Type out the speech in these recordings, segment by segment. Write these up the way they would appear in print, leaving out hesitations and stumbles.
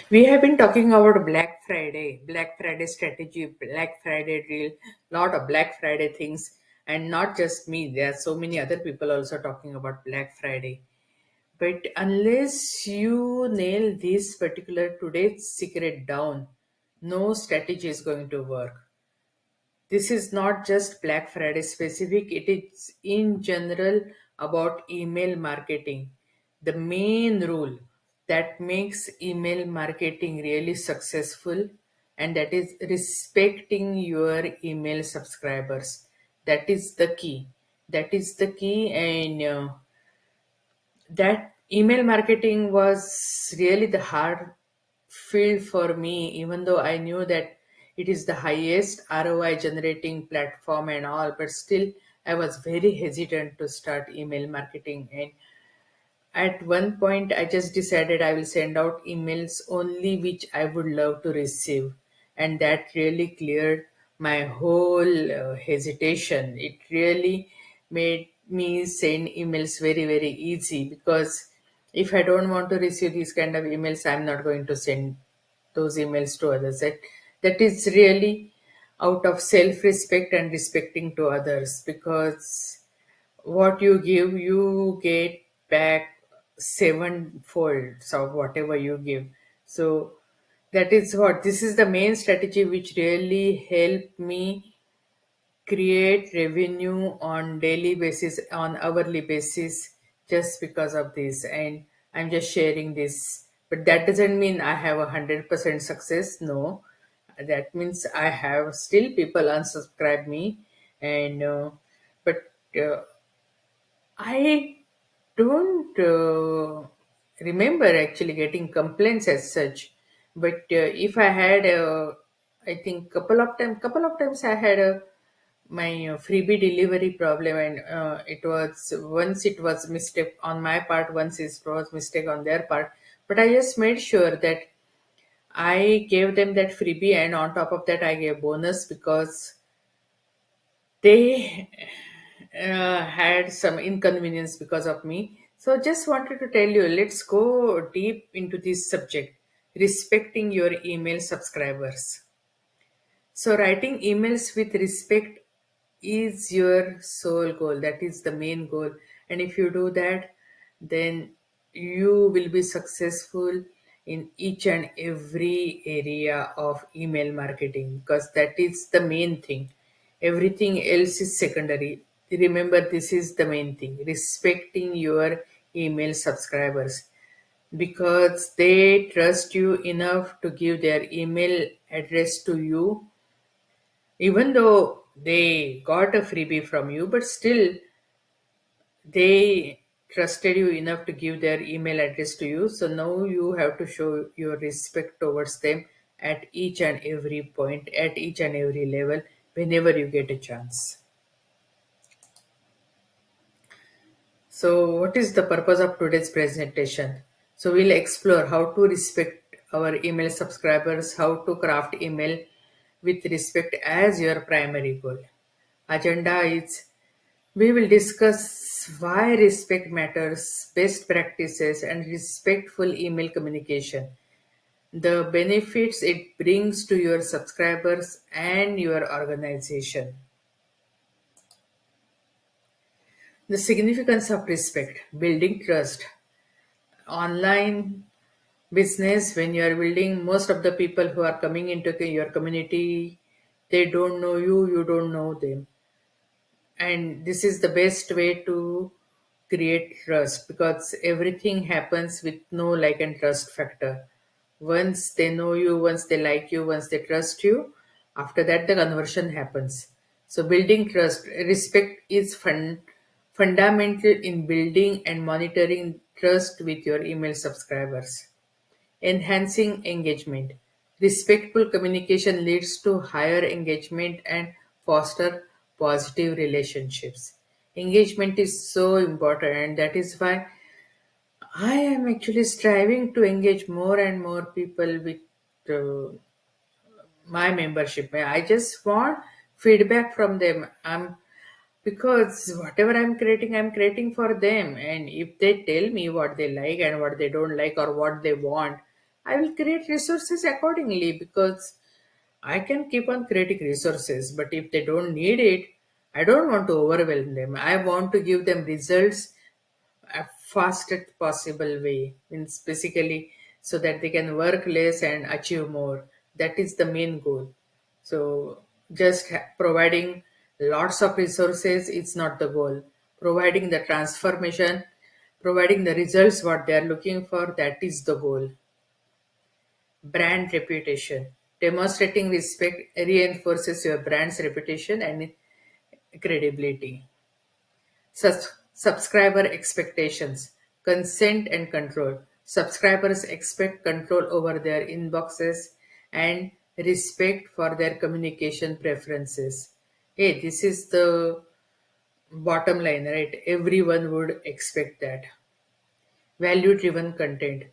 We have been talking about Black Friday strategy, Black Friday deal, lot of Black Friday things, and not just me. There are so many other people also talking about Black Friday. But unless you nail this particular today's secret down, no strategy is going to work. This is not just Black Friday specific, it is in general about email marketing. The main rule that makes email marketing really successful, and that is respecting your email subscribers. That is the key. That is the key, and that email marketing was really the hard field for me, even though I knew that it is the highest ROI generating platform and all, but still I was very hesitant to start email marketing. And at one point, I just decided I will send out emails only which I would love to receive. And that really cleared my whole hesitation. It really made me send emails very, very easy, because if I don't want to receive these kind of emails, I'm not going to send those emails to others. That is really out of self respect and respecting to others, because what you give, you get back sevenfold of whatever you give. So that is what this is the main strategy which really helped me create revenue on daily basis, on hourly basis, just because of this. And I'm just sharing this, but that doesn't mean I have 100% success. No, that means I have still people unsubscribe me. And but uh, I don't remember actually getting complaints as such, but if I had, I think couple of times I had my freebie delivery problem, and it was once it was mistake on my part, once it was mistake on their part. But I just made sure that I gave them that freebie, and on top of that, I gave bonus, because they had some inconvenience because of me. So just wanted to tell you, let's go deep into this subject, respecting your email subscribers. So writing emails with respect is your sole goal. That is the main goal. And if you do that, then you will be successful in each and every area of email marketing, because that is the main thing. Everything else is secondary. Remember, this is the main thing. Respecting your email subscribers, because they trust you enough to give their email address to you, even though they got a freebie from you, but still they trusted you enough to give their email address to you. So now you have to show your respect towards them at each and every point, at each and every level, whenever you get a chance. So, what is the purpose of today's presentation? So, we'll explore how to respect our email subscribers, how to craft email with respect as your primary goal. Agenda is, we will discuss why respect matters, best practices, and respectful email communication, the benefits it brings to your subscribers and your organization. The significance of respect, building trust. Online business, when you are building, most of the people who are coming into your community, they don't know you, you don't know them. And this is the best way to create trust, because everything happens with no like and trust factor. Once they know you, once they like you, once they trust you, after that the conversion happens. So building trust, respect is fundamental in building and monitoring trust with your email subscribers. Enhancing engagement. Respectful communication leads to higher engagement and foster positive relationships. Engagement is so important, and that is why I am actually striving to engage more and more people with uh, my membership. I just want feedback from them. Because whatever I'm creating for them. And if they tell me what they like and what they don't like, or what they want, I will create resources accordingly, because I can keep on creating resources, but if they don't need it, I don't want to overwhelm them. I want to give them results a fastest possible way, means basically so that they can work less and achieve more. That is the main goal. So just providing lots of resources is not the goal. Providing the transformation, providing the results what they are looking for, that is the goal. Brand reputation. Demonstrating respect reinforces your brand's reputation and credibility. Subscriber expectations, consent and control. Subscribers expect control over their inboxes and respect for their communication preferences. Hey, this is the bottom line, right? Everyone would expect that. Value driven content.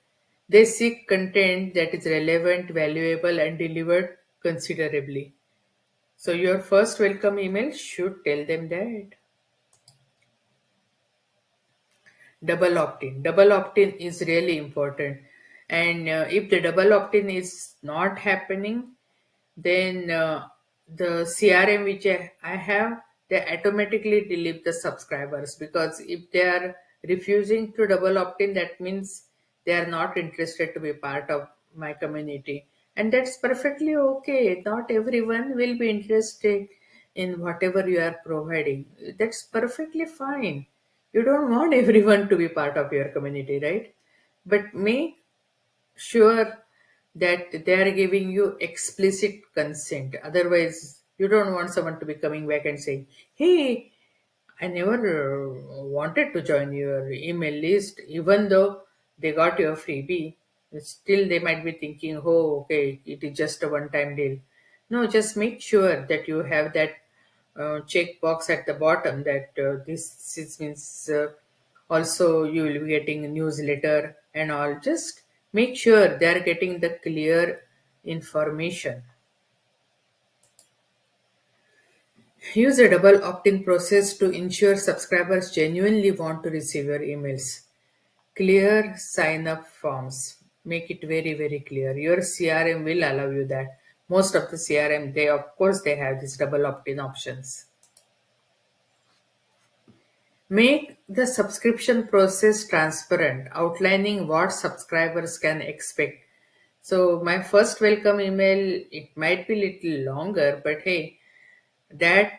They seek content that is relevant, valuable, and delivered considerably. So, your first welcome email should tell them that. Double opt-in is really important, and if the double opt-in is not happening, then the CRM which I have, they automatically delete the subscribers, because if they are refusing to double opt-in, that means they are not interested to be part of my community, and that's perfectly okay. Not everyone will be interested in whatever you are providing. That's perfectly fine. You don't want everyone to be part of your community, right? But make sure that they are giving you explicit consent. Otherwise, you don't want someone to be coming back and saying, "Hey, I never wanted to join your email list," even though they got your freebie. Still, they might be thinking, "Oh, okay, it is just a one-time deal." No, just make sure that you have that checkbox at the bottom, that means also you will be getting a newsletter and all. Just make sure they are getting the clear information. Use a double opt-in process to ensure subscribers genuinely want to receive your emails. Clear sign-up forms. Make it very, very clear. Your CRM will allow you that. Most of the CRM, they of course they have these double opt-in options. Make the subscription process transparent, outlining what subscribers can expect. So my first welcome email, it might be little longer, but hey, that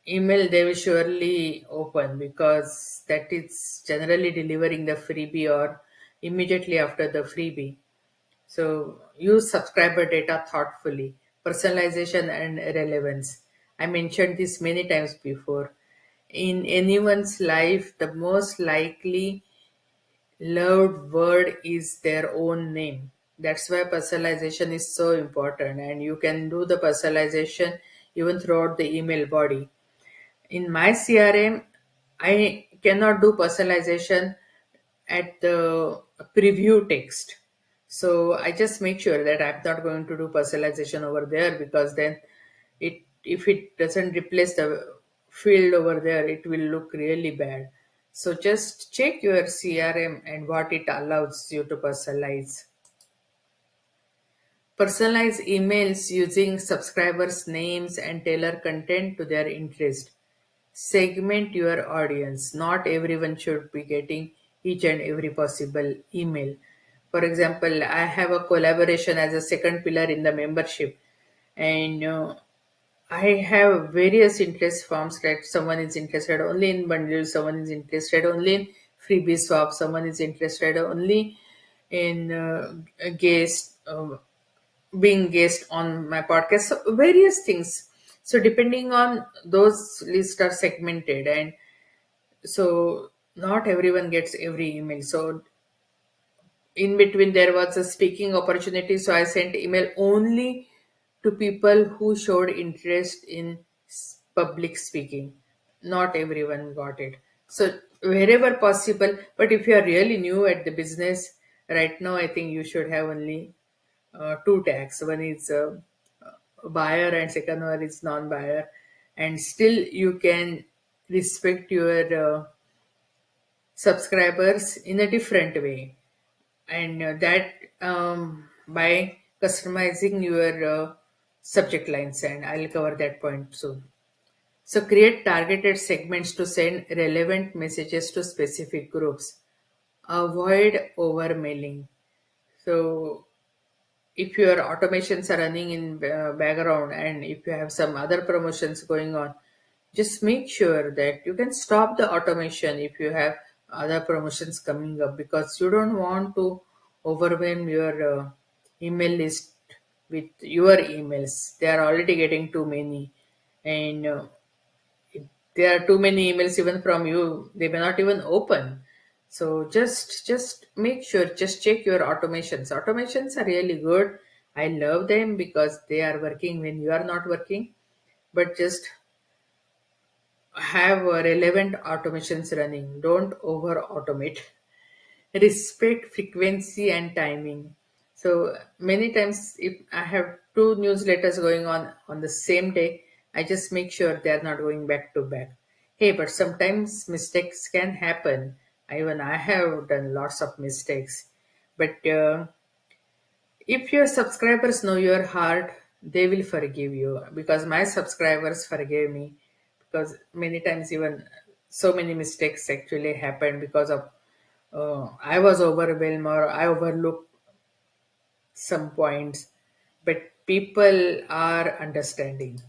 email they will surely open, because that is generally delivering the freebie or immediately after the freebie. So use subscriber data thoughtfully. Personalization and relevance. I mentioned this many times before. In anyone's life, the most likely loved word is their own name. That's why personalization is so important, and you can do the personalization even throughout the email body. In my CRM, I cannot do personalization at the preview text. So I just make sure that I'm not going to do personalization over there, because then it if it doesn't replace the field over there, it will look really bad. So just check your CRM and what it allows you to personalize. Personalize emails using subscribers' names and tailor content to their interest. Segment your audience. Not everyone should be getting each and every possible email. For example, I have a collaboration as a second pillar in the membership, and I have various interest forms, like someone is interested only in bundles, someone is interested only in freebie swap, someone is interested only in guest being guest on my podcast. So various things. So depending on those lists are segmented, and so not everyone gets every email. So in between there was a speaking opportunity, so I sent email only to people who showed interest in public speaking. Not everyone got it. So wherever possible, but if you are really new at the business right now, I think you should have only two tags. One is buyer and second one is non-buyer, and still you can respect your subscribers in a different way, and that by customizing your subject lines, and I'll cover that point soon. So create targeted segments to send relevant messages to specific groups. Avoid over mailing. So if your automations are running in background and if you have some other promotions going on, just make sure that you can stop the automation if you have other promotions coming up, because you don't want to overwhelm your email list with your emails. They are already getting too many, and if there are too many emails even from you, they may not even open. So just make sure, just check your automations are really good. I love them because they are working when you are not working, but just have relevant automations running. Don't over automate. Respect frequency and timing. So many times, if I have two newsletters going on the same day, I just make sure they are not going back to back. Hey, but sometimes mistakes can happen. Even I have done lots of mistakes, but if your subscribers know your heart, they will forgive you, because my subscribers forgave me, because many times even so many mistakes actually happened because of I was overwhelmed or I overlooked some points, but people are understanding.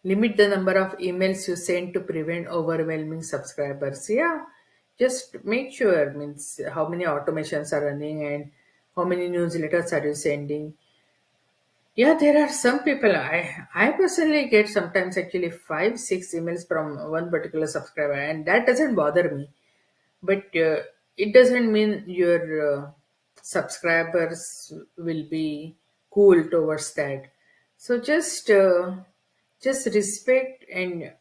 Limit the number of emails you send to prevent overwhelming subscribers. Yeah, just make sure, means how many automations are running and how many newsletters are you sending. Yeah, there are some people. I personally get sometimes actually 5 6 emails from one particular subscriber, and that doesn't bother me. But it doesn't mean your subscribers will be cool towards that. So just respect and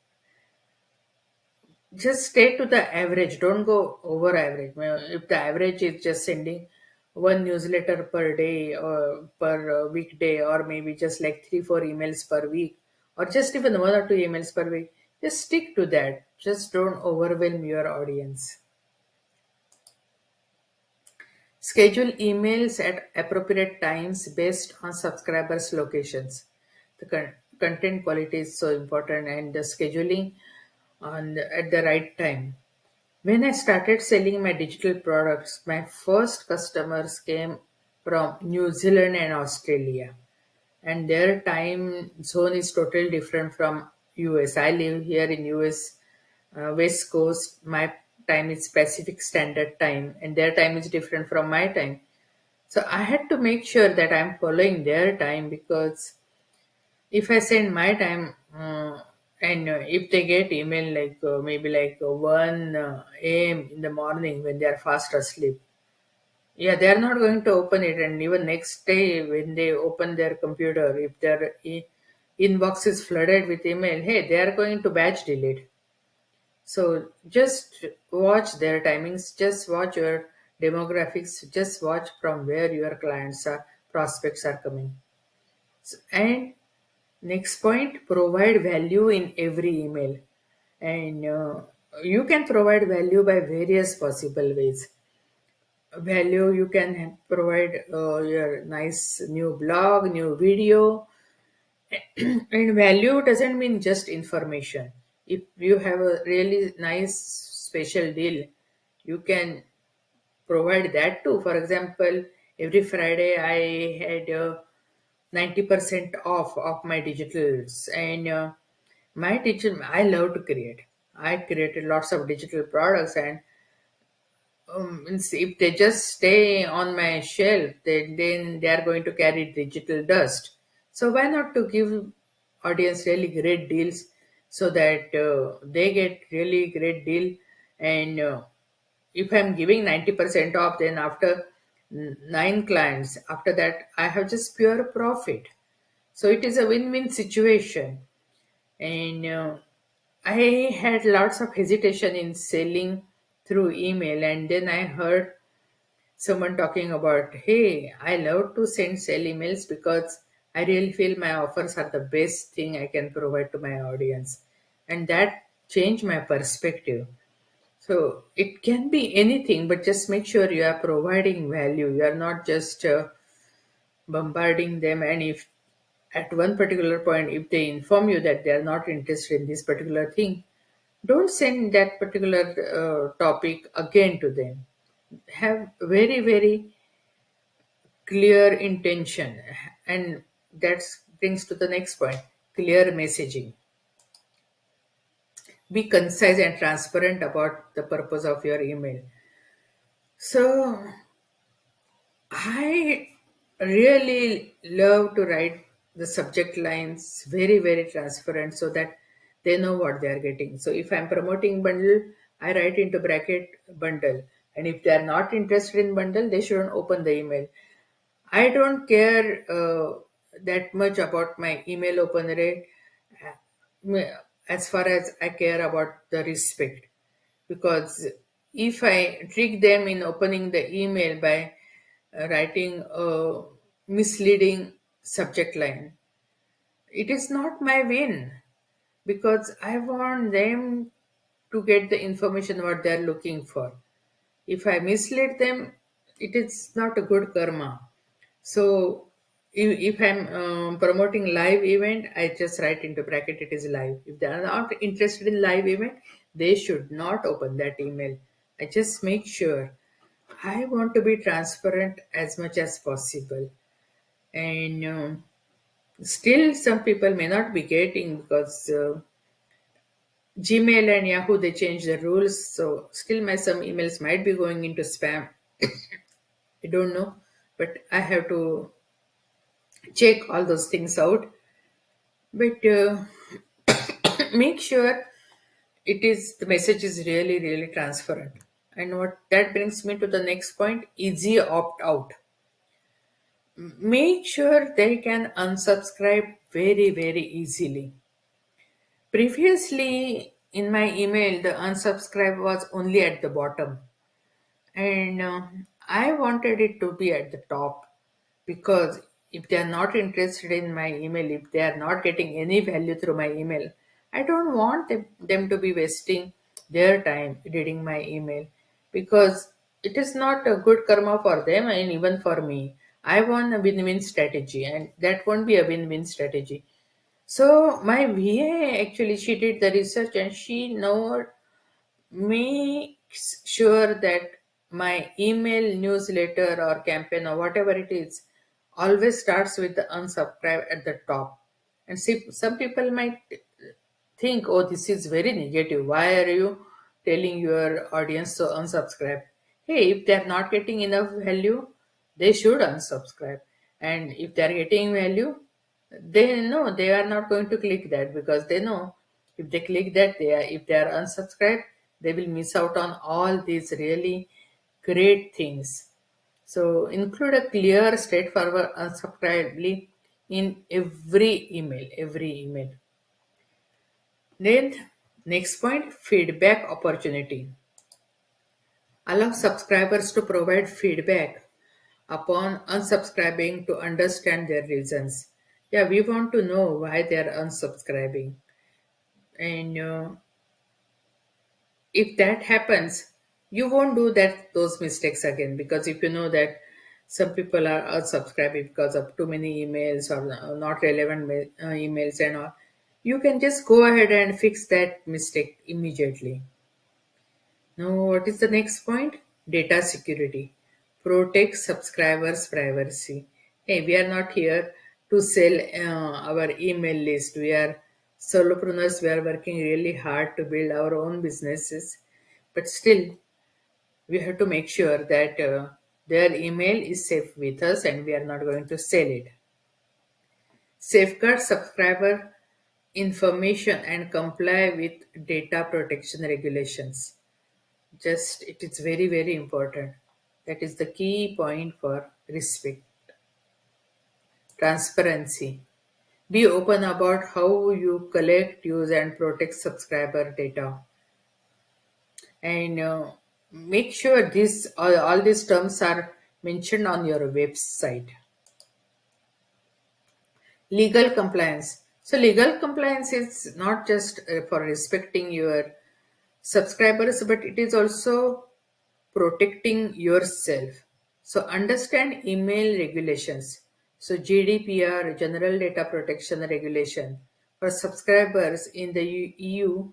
just stay to the average. Don't go over average. Well, if the average is just sending one newsletter per day or per weekday, or maybe just like 3 4 emails per week, or just even 1 or 2 emails per week, just stick to that. Just don't overwhelm your audience. Schedule emails at appropriate times based on subscribers' locations. The content quality is so important, and the scheduling at the right time. When I started selling my digital products, my first customers came from New Zealand and Australia, and their time zone is totally different from US. I live here in US, West Coast. My time is Pacific Standard Time, and their time is different from my time. So I had to make sure that I'm following their time, because if I send my time and if they get email like maybe like 1 a.m. in the morning when they are fast asleep, yeah, they are not going to open it. And even next day when they open their computer, if their inbox is flooded with email, hey, they are going to batch delete. So just watch their timings, just watch your demographics, just watch from where your clients are, prospects are coming. And next point, provide value in every email. And you can provide value by various possible ways. Value, you can provide your nice new blog, new video. And value doesn't mean just information. If you have a really nice special deal, you can provide that too. For example, every Friday I had 90% off of my digitals, and my digital, I love to create. I created lots of digital products, and means if they just stay on my shelf, then they are going to carry digital dust. So why not to give audience really great deals, so that they get really great deal. And if I'm giving 90% off, then after 9 clients, after that I have just pure profit. So it is a win-win situation. And I had lots of hesitation in selling through email, and then I heard someone talking about, hey, I love to sell emails because I really feel my offers are the best thing I can provide to my audience. And that changed my perspective. So it can be anything, but just make sure you are providing value. You are not just bombarding them. And if at one particular point, if they inform you that they are not interested in this particular thing, don't send that particular topic again to them. Have very, very clear intention. And that brings to the next point, clear messaging. Be concise and transparent about the purpose of your email. So I really love to write the subject lines very, very transparent so that they know what they are getting. So if I'm promoting bundle, I write into bracket bundle. And if they are not interested in bundle, they shouldn't open the email. I don't care that much about my email open rate as far as I care about the respect. Because if I trick them in opening the email by writing a misleading subject line, it is not my win because I want them to get the information what they are looking for. If I mislead them, it is not a good karma. So if I'm promoting live event, I just write into bracket it is live. If they are not interested in live event, they should not open that email. I just make sure I want to be transparent as much as possible. And still, some people may not be getting because Gmail and Yahoo they change the rules. So still, my some emails might be going into spam. I don't know, but I have to check all those things out. But make sure it is the message is really really transparent. And what that brings me to the next point: easy opt out. Make sure they can unsubscribe very very easily. Previously, in my email, the unsubscribe was only at the bottom, and I wanted it to be at the top because if they are not interested in my email, if they are not getting any value through my email, I don't want them to be wasting their time reading my email because it is not a good karma for them and even for me. I want a win win strategy, and that won't be a win win strategy. So my VA actually she did the research and she know makes sure that my email newsletter or campaign or whatever it is always starts with the unsubscribe at the top. And see, some people might think, oh, this is very negative. Why are you telling your audience to unsubscribe? Hey, if they're not getting enough value, they should unsubscribe. And if they're getting value, they know they are not going to click that because they know if they click that, they are if they are unsubscribed, they will miss out on all these really great things. So include a clear, straightforward unsubscribe link in every email. Every email. Then, next point, feedback opportunity. Allow subscribers to provide feedback upon unsubscribing to understand their reasons. Yeah, we want to know why they are unsubscribing. And if that happens, you won't do those mistakes again because if you know that some people are unsubscribing because of too many emails or not relevant emails and all, you can just go ahead and fix that mistake immediately. Now, what is the next point? Data security. Protect subscribers' privacy. Hey, we are not here to sell our email list. We are solopreneurs. We are working really hard to build our own businesses. But still, we have to make sure that their email is safe with us and we are not going to sell it. Safeguard subscriber information and comply with data protection regulations. Just it is very very important. That is the key point for respect. Transparency. Be open about how you collect, use, and protect subscriber data, and make sure this all these terms are mentioned on your website. Legal compliance. So legal compliance is not just for respecting your subscribers, but it is also protecting yourself. So understand email regulations. So GDPR, General Data Protection Regulation, for subscribers in the EU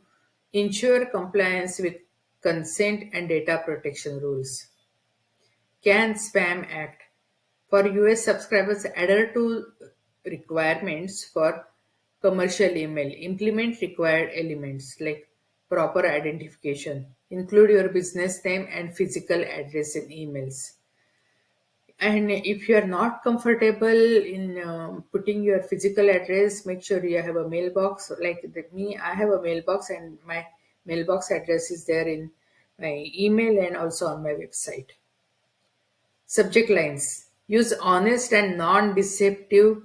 ensure compliance with consent and data protection rules. Can Spam Act for US subscribers adhere to requirements for commercial email. Implement required elements like proper identification. Include your business name and physical address in emails. And if you are not comfortable in putting your physical address, make sure you have a mailbox. Me, I have a mailbox, and my mailbox address is there in my email and also on my website. Subject lines. Use honest and non deceptive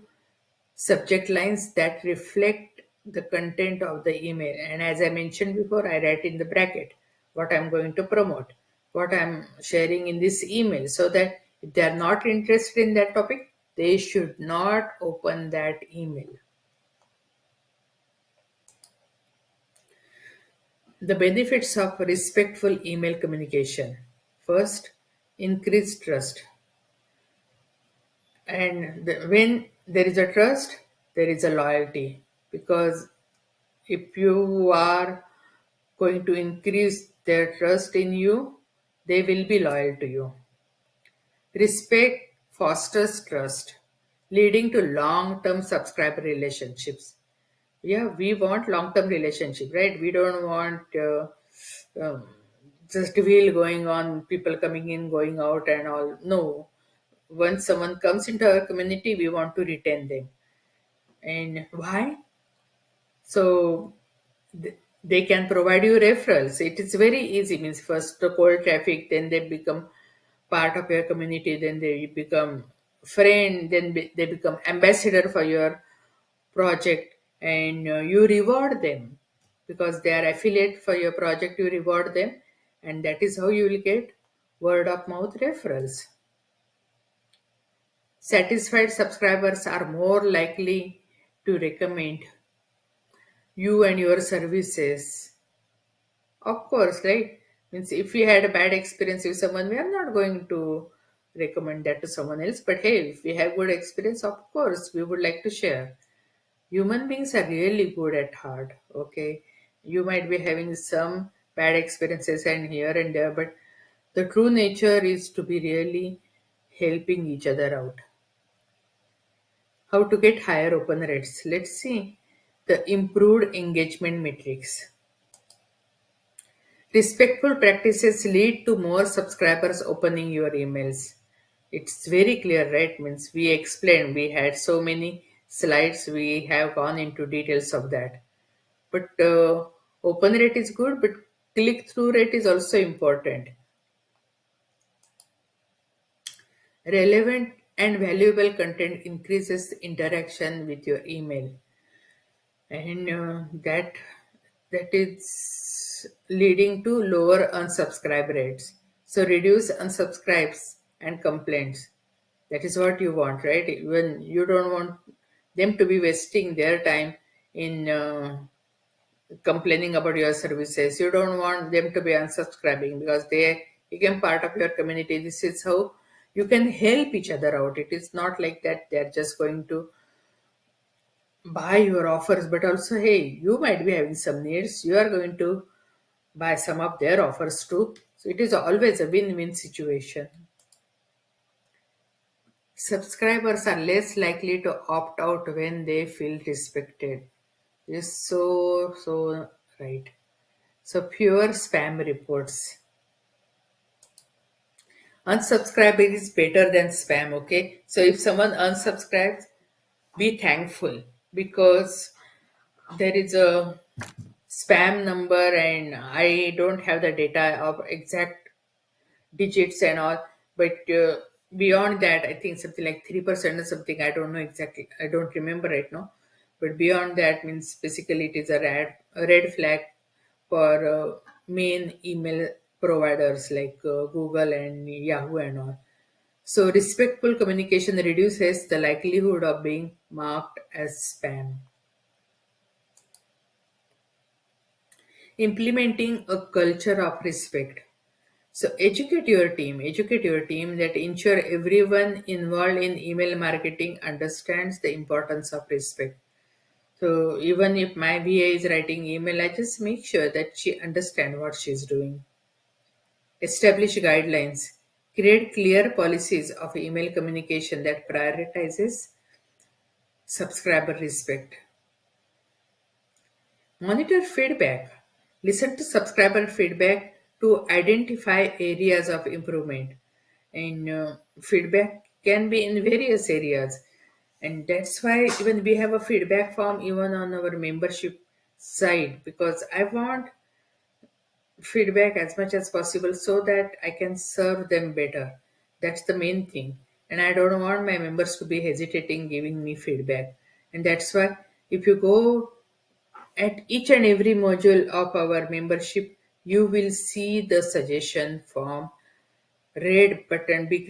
subject lines that reflect the content of the email. And as I mentioned before, I write in the bracket what I'm going to promote, what I'm sharing in this email, so that if they are not interested in that topic, they should not open that email. The benefits of respectful email communication. First, increase trust. And when there is a trust, there is a loyalty. Because if you are going to increase their trust in you, they will be loyal to you. Respect fosters trust, leading to long term subscriber relationships. Yeah, we want long term relationship, right? We don't want um, just wheel going on, people coming in, going out, and all. No, once someone comes into our community, we want to retain them. And why? So they can provide you referrals. It is very easy. Means first the cold traffic, then they become part of your community, then they become friend, then they become ambassador for your project, and you reward them because they are affiliate for your project. You reward them, and that is how you will get word of mouth referrals. Satisfied subscribers are more likely to recommend you and your services. Of course, right? Means if we had a bad experience with someone, we are not going to recommend that to someone else. But hey, if we have good experience, of course, we would like to share. Human beings are really good at heart. Okay, you might be having some bad experiences and here and there, but the true nature is to be really helping each other out. How to get higher open rates? Let's see the improved engagement metrics. Respectful practices lead to more subscribers opening your emails. It's very clear, right? Means we explained, we had so many slides, we have gone into details of that. But open rate is good, but click through rate is also important. Relevant and valuable content increases interaction with your email, and that is leading to lower unsubscribe rates. So reduce unsubscribes and complaints. That is what you want, right? When you don't want them to be wasting their time in complaining about your services, you don't want them to be unsubscribing because they become part of your community. This is how you can help each other out. It is not like that they're just going to buy your offers, but also, hey, you might be having some needs. You are going to buy some of their offers too. So it is always a win win situation. Subscribers are less likely to opt out when they feel respected. This is so right. So fewer spam reports. Unsubscribing is better than spam, okay? So if someone unsubscribes, be thankful because there is a spam number and I don't have the data of exact digits and all, but beyond that, I think something like 3% or something. I don't know exactly. I don't remember right now. But beyond that means basically it is a red flag for main email providers like Google and Yahoo and all. So respectful communication reduces the likelihood of being marked as spam. Implementing a culture of respect. So educate your team that ensure everyone involved in email marketing understands the importance of respect. So even if my VA is writing email, I just make sure that she understands what she's doing. Establish guidelines. Create clear policies of email communication that prioritizes subscriber respect. Monitor feedback. Listen to subscriber feedback to identify areas of improvement. And feedback can be in various areas. And that's why even we have a feedback form even on our membership site, because I want feedback as much as possible so that I can serve them better. That's the main thing. And I don't want my members to be hesitating giving me feedback. And that's why if you go at each and every module of our membership, you will see the suggestion form, big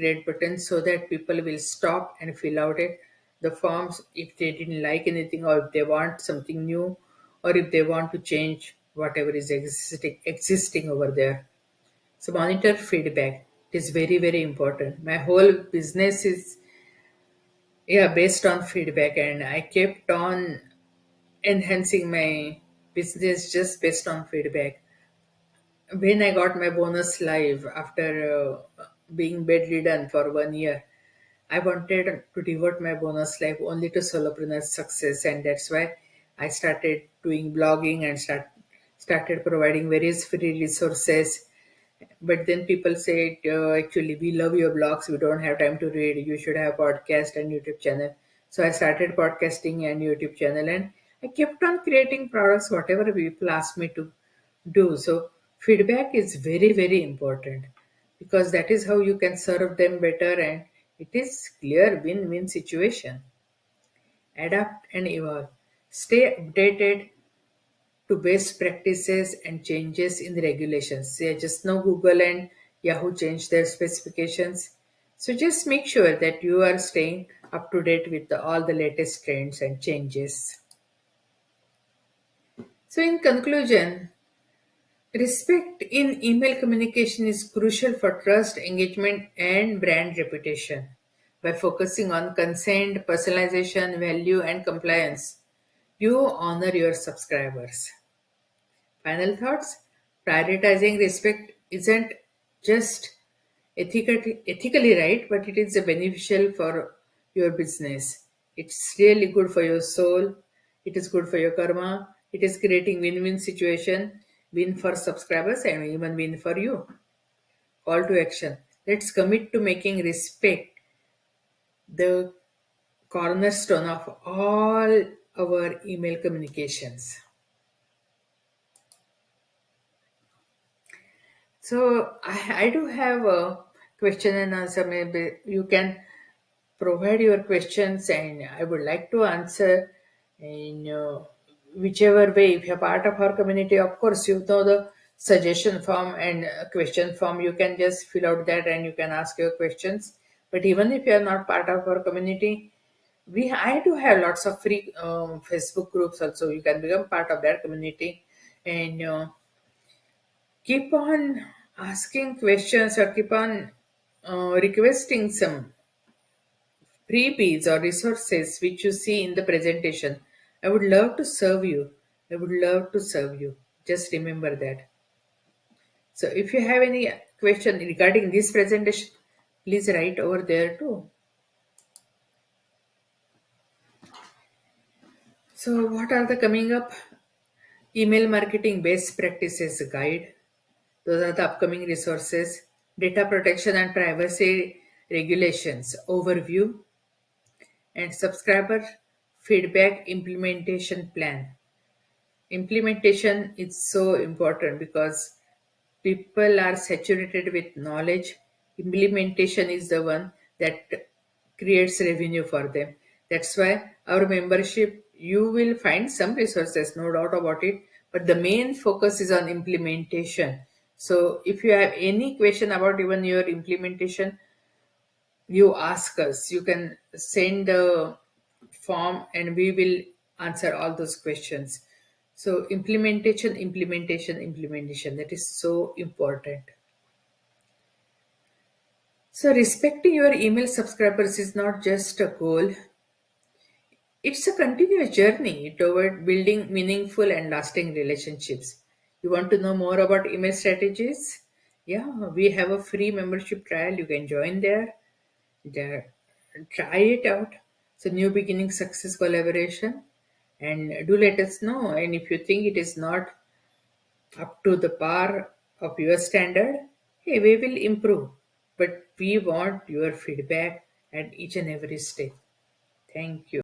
red button, so that people will stop and fill out it. The forms if they didn't like anything, or if they want something new, or if they want to change whatever is existing over there. So monitor feedback. It is very, very important. My whole business is, yeah, based on feedback, and I kept on enhancing my business just based on feedback. When I got my bonus live after being bedridden for 1 year, I wanted to devote my bonus life only to solopreneur success, and that's why I started doing blogging and started providing various free resources. But then people say, actually, we love your blogs. We don't have time to read. You should have podcast and YouTube channel. So I started podcasting and YouTube channel, and I kept on creating products, whatever people asked me to do. So feedback is very, very important, because that is how you can serve them better, and it is clear win-win situation. Adapt and evolve. Stay updated to best practices and changes in the regulations. Yeah, just now Google and Yahoo changed their specifications. So just make sure that you are staying up to date with all the latest trends and changes. So in conclusion, respect in email communication is crucial for trust, engagement, and brand reputation. By focusing on consent, personalization, value, and compliance, you honor your subscribers. Final thoughts. Prioritizing respect isn't just ethically right, but it is a beneficial for your business. It's really good for your soul. It is good for your karma. It is creating win-win situation, win for subscribers and even win for you. Call to action. Let's commit to making respect the cornerstone of all our email communications. So I do have a question and answer. Maybe you can provide your questions, and I would like to answer in whichever way. If you're part of our community, of course, you know the suggestion form and question form. You can just fill out that and you can ask your questions. But even if you are not part of our community, I do have lots of free Facebook groups also. You can become part of that community, and keep on asking questions, or keep on requesting some freebies or resources which you see in the presentation. I would love to serve you. I would love to serve you. Just remember that. So if you have any question regarding this presentation, please write over there too. So what are the coming up? Email marketing best practices guide. Those are the upcoming resources. Data protection and privacy regulations overview, and subscriber feedback implementation plan. Implementation is so important because people are saturated with knowledge. Implementation is the one that creates revenue for them. That's why our membership, you will find some resources, no doubt about it, but the main focus is on implementation. So if you have any question about even your implementation, you ask us. You can send the form and we will answer all those questions. So implementation, that is so important. So respecting your email subscribers is not just a goal, it's a continuous journey toward building meaningful and lasting relationships. You want to know more about email strategies? Yeah, we have a free membership trial. You can join there, try it out. So, new beginning success collaboration, and do let us know. And if you think it is not up to the par of your standard, hey, we will improve. But we want your feedback at each and every step. Thank you.